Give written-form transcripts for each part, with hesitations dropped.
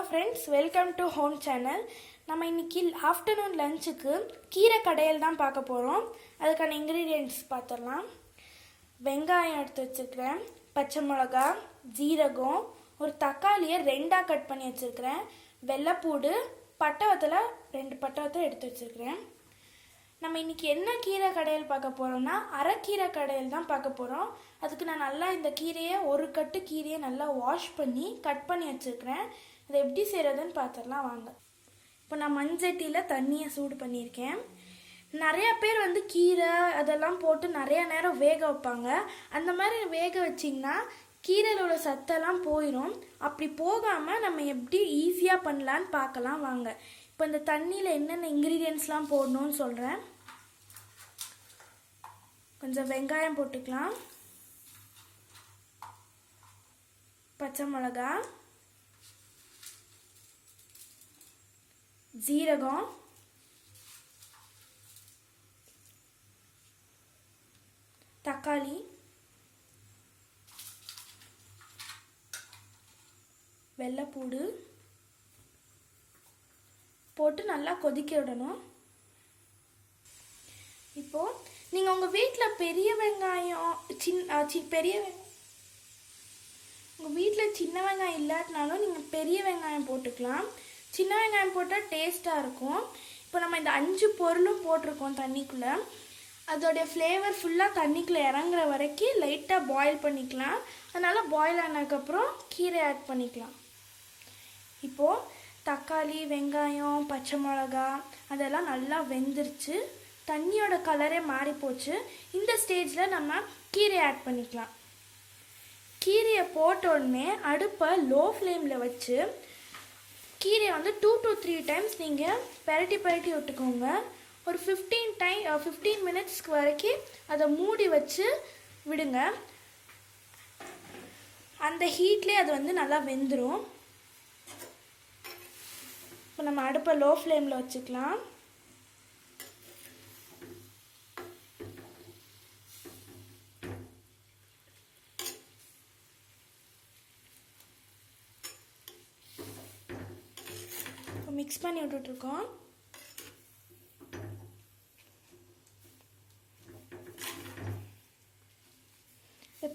Friends, welcome to home channel. நம்ம இன்னைக்கு afternoon லஞ்சுக்கு கீரை கடையில் தான் பார்க்க போகிறோம். அதுக்கான இன்க்ரீடியன்ட்ஸ் பார்த்துடலாம். வெங்காயம் எடுத்து வச்சுருக்கிறேன், பச்சை மிளகா, ஜீரகம், ஒரு தக்காளியை ரெண்டாக கட் பண்ணி வச்சுருக்கிறேன், வெள்ளைப்பூடு, பட்டை 2 பட்டை எடுத்து வச்சுருக்கிறேன். நம்ம இன்னைக்கு என்ன கீரை கடையில் பார்க்க போகிறோம்னா அரைக்கீரை கடையில் தான் பார்க்க போகிறோம். அதுக்கு நான் நல்லா இந்த கீரையை ஒரு கட்டு கீரையை நல்லா வாஷ் பண்ணி கட் பண்ணி வச்சுருக்கிறேன். இதை எப்படி செய்கிறதுன்னு பார்த்துடலாம் வாங்க. இப்போ நான் மண்சட்டியில் தண்ணியை சூடு பண்ணியிருக்கேன். நிறையா பேர் கீரை அதெல்லாம் போட்டு நிறையா நேரம் வேக வைப்பாங்க. அந்த மாதிரி வேக வச்சிங்கன்னா கீரையில் உள்ள சத்தெல்லாம் போயிடும். அப்படி போகாமல் நம்ம எப்படி ஈஸியாக பண்ணலான்னு பார்க்கலாம் வாங்க. இப்போ இந்த தண்ணியில் என்னென்ன இன்க்ரீடியன்ட்ஸ்லாம் போடணும்னு சொல்கிறேன். கொஞ்சம் வெங்காயம் போட்டுக்கலாம், பச்சை மிளகா, ஜீரகம், தக்காளி, வெள்ளைப்பூடு போட்டு நல்லா கொதிக்க விடணும். இப்போது நீங்கள் உங்கள் வீட்டில் பெரிய வெங்காயம் உங்கள் வீட்டில் சின்ன வெங்காயம் இல்லாட்டினாலும் நீங்கள் பெரிய வெங்காயம் போட்டுக்கலாம். சின்ன வெங்காயம் போட்டால் டேஸ்ட்டாக இருக்கும். இப்போ நம்ம இந்த 5 பொருளும் போட்டிருக்கோம் தண்ணிக்குள்ளே. அதோடைய ஃப்ளேவர் ஃபுல்லாக தண்ணிக்குள்ளே இறங்குற வரைக்கும் லைட்டாக பாயில் பண்ணிக்கலாம். அதனால் பாயில் ஆனதுக்கப்புறம் கீரை ஆட் பண்ணிக்கலாம். இப்போது தக்காளி, வெங்காயம், பச்சை மிளகா அதெல்லாம் நல்லா வெந்துருச்சு. தண்ணியோட கலரே மாறி போச்சு. இந்த ஸ்டேஜில் நம்ம கீரையை ஆட் பண்ணிக்கலாம். கீரையை போட்ட உடனே அடுப்பை லோ ஃப்ளேமில் வச்சு கீரையை 2 to 3 டைம்ஸ் நீங்கள் பெரட்டி விட்டுக்கோங்க. ஒரு 15 மினிட்ஸ்க்கு வரைக்கும் அதை மூடி வச்சு விடுங்க. அந்த ஹீட்லேயே அது நல்லா வெந்துடும். இப்போ நம்ம அடுப்பை லோ ஃப்ளேமில் வச்சுக்கலாம். இப்போ மிக்ஸ் பண்ணி விட்டுட்ருக்கோம்.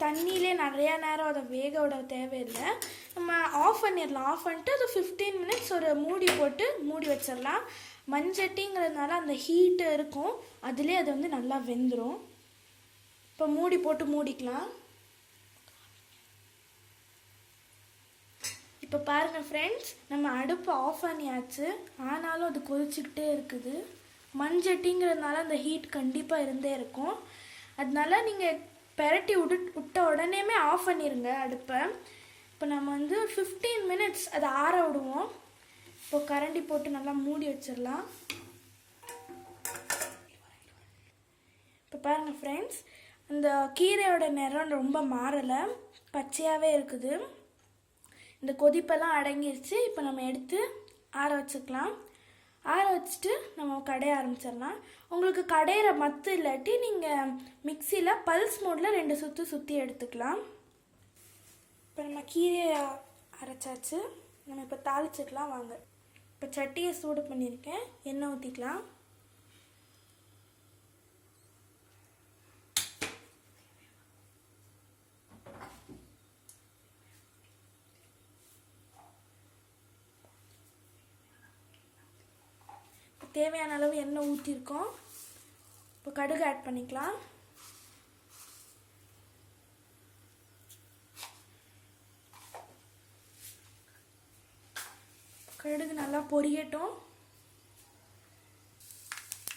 தண்ணியிலே நிறையா நேரம் அதை வேக விட தேவையில்லை. நம்ம ஆஃப் பண்ணிடலாம். ஆஃப் பண்ணிட்டு அது 15 மினிட்ஸ் ஒரு மூடி போட்டு மூடி வச்சிடலாம். மண்சட்டிங்கிறதுனால அந்த ஹீட்டு இருக்கும், அதிலே அது நல்லா வெந்துடும். இப்போ மூடி போட்டு மூடிக்கலாம். இப்போ பாருங்கள் ஃப்ரெண்ட்ஸ், நம்ம அடுப்பு ஆஃப் பண்ணியாச்சு. ஆனாலும் அது கொதிச்சுக்கிட்டே இருக்குது. மண்சட்டிங்கிறதுனால அந்த ஹீட் கண்டிப்பாக இருந்தே இருக்கும். அதனால நீங்கள் பெரட்டி விட்ட உடனேமே ஆஃப் பண்ணிடுங்க அடுப்பை. இப்போ நம்ம 15 மினிட்ஸ் அதை ஆற விடுவோம். இப்போ கரண்டி போட்டு நல்லா மூடி வச்சிடலாம். இப்போ பாருங்கள் ஃப்ரெண்ட்ஸ், அந்த கீரையோட நிறம் ரொம்ப மாறலை, பச்சையாகவே இருக்குது. இந்த கொதிப்பெல்லாம் அடங்கிருச்சு. இப்போ நம்ம எடுத்து ஆற வச்சுக்கலாம். ஆற வச்சுட்டு நம்ம கடைய ஆரம்பிச்சிடலாம். உங்களுக்கு கடையிற மத்து இல்லாட்டி நீங்கள் மிக்சியில் பல்ஸ் மோடில் 2 சுற்றி எடுத்துக்கலாம். இப்போ நம்ம கீரையை அரைச்சாச்சு. நம்ம இப்போ தாளிச்சுக்கலாம் வாங்க. இப்போ சட்டியை சூடு பண்ணியிருக்கேன், எண்ணெய் ஊற்றிக்கலாம். தேவையான அளவு எண்ணெய் ஊற்றிருக்கோம். இப்போ கடுகு ஆட் பண்ணிக்கலாம். கடுகு நல்லா பொரியட்டும்.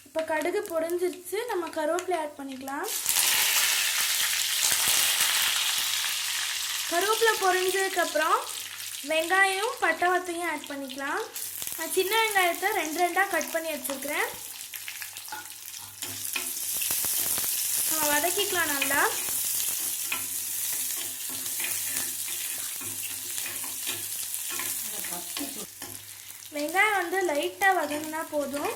இப்போ கடுகு பொரிஞ்சிருச்சு. நம்ம கருவேப்பிலை ஆட் பண்ணிக்கலாம். கருவேப்பிலை பொரிஞ்சதுக்கப்புறம் வெங்காயம், பட்டை ஆட் பண்ணிக்கலாம். நான் சின்ன வெங்காயத்தை 2 கட் பண்ணி வச்சுருக்கிறேன். நம்ம வதக்கிக்கலாம் நல்லா. வெங்காயம் லைட்டாக வதங்கினா போதும்.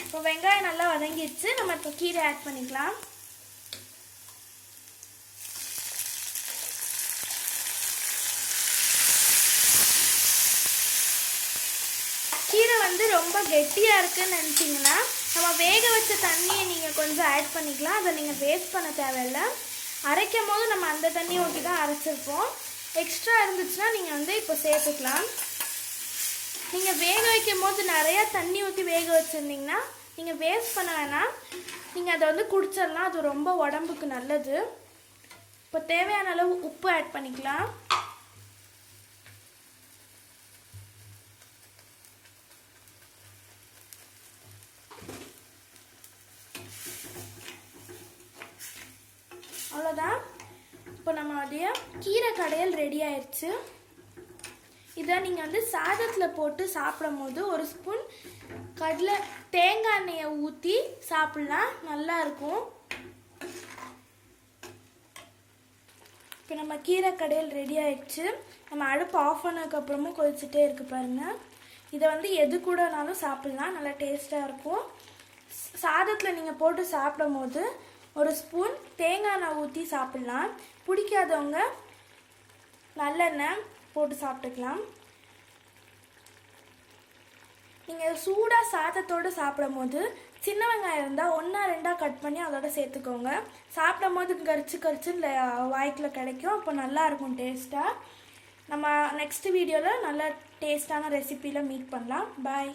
இப்போ இப்போ வெங்காயம் நல்லா வதங்கிடுச்சு. நம்ம இப்போ கீரை ஆட் பண்ணிக்கலாம். கீரை வந்து ரொம்ப கெட்டியாக இருக்குன்னு நினச்சிங்கன்னா நம்ம வேக வச்ச தண்ணியை நீங்கள் கொஞ்சம் ஆட் பண்ணிக்கலாம். அதை நீங்கள் வேஸ்ட் பண்ண தேவையில்லை. அரைக்கும் போது நம்ம அந்த தண்ணியை ஊற்றி தான் அரைச்சிருப்போம். எக்ஸ்ட்ரா இருந்துச்சுன்னா நீங்கள் வந்து இப்போ சேர்த்துக்கலாம். நீங்கள் வேக வைக்கும் போது நிறையா தண்ணி ஊற்றி வேக வச்சுருந்தீங்கன்னா நீங்கள் வேஸ்ட் பண்ண வேணாம். நீங்கள் அதை வந்து குடிச்சிடலாம். அது ரொம்ப உடம்புக்கு நல்லது. இப்போ தேவையான அளவு உப்பு ஆட் பண்ணிக்கலாம். அவ்வளோதான். இப்போ நம்மளுடைய கீரை கடையல் ரெடி ஆயிடுச்சு. இதை நீங்கள் வந்து சாதத்தில் போட்டு சாப்பிடும் போது ஒரு ஸ்பூன் தேங்காய் எண்ணெயை ஊற்றி சாப்பிட்லாம். நல்லா இருக்கும். இப்போ நம்ம கீரை கடையல் ரெடி ஆயிடுச்சு. நம்ம அடுப்பு ஆஃப் பண்ணதுக்கப்புறமும் கொதிச்சுட்டே இருக்கு பாருங்கள். இதை வந்து எது கூடனாலும் சாப்பிட்லாம். நல்லா டேஸ்ட்டாக இருக்கும். சாதத்தில் நீங்கள் போட்டு சாப்பிடும் போது ஒரு ஸ்பூன் தேங்காய் எண்ணெய் ஊற்றி சாப்பிட்லாம். பிடிக்காதவங்க நல்லெண்ணெய் போட்டு சாப்பிட்டுக்கலாம். நீங்கள் சூடாக சாதத்தோடு சாப்பிடும் போது சின்ன வெங்காயம் இருந்தால் 1-2 கட் பண்ணி அதோட சேர்த்துக்கோங்க. சாப்பிடும் போது கரிச்சு வாய்க்குள்ள கிடைக்கும். அப்போ நல்லாயிருக்கும் டேஸ்ட்டாக. நம்ம நெக்ஸ்ட் வீடியோவில் நல்ல டேஸ்டான ரெசிபியில் மீட் பண்ணலாம். பாய்.